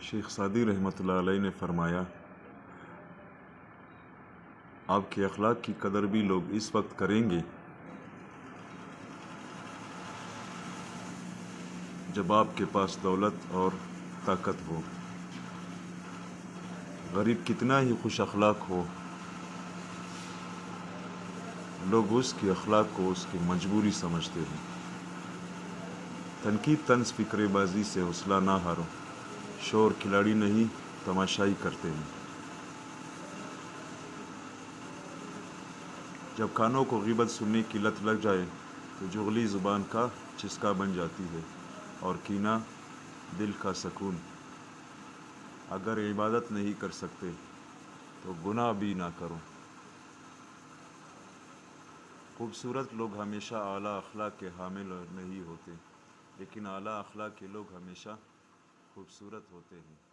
شیخ Saadi رحمۃ اللہ علیہ نے فرمایا، آپ کے اخلاق کی قدر بھی لوگ اس وقت کریں گے جب آپ کے پاس دولت اور طاقت ہو۔ غریب کتنا ہی خوش اخلاق ہو، لوگ اس کے اخلاق کو اس کی مجبوری سمجھتے ہیں۔ تنقید طنز فکرے بازی سے حوصلہ نہ ہارو، شور کھلاڑی نہیں تماشائی کرتے ہیں۔ جب کانوں کو غیبت سننے کی لت لگ جائے تو جغلی زبان کا چسکا بن جاتی ہے اور کینہ دل کا سکون۔ اگر عبادت نہیں کر سکتے تو گناہ بھی نہ کرو۔ خوبصورت لوگ ہمیشہ اعلیٰ اخلاق کے حامل نہیں ہوتے، لیکن اعلیٰ اخلاق کے لوگ ہمیشہ خوبصورت ہوتے ہیں۔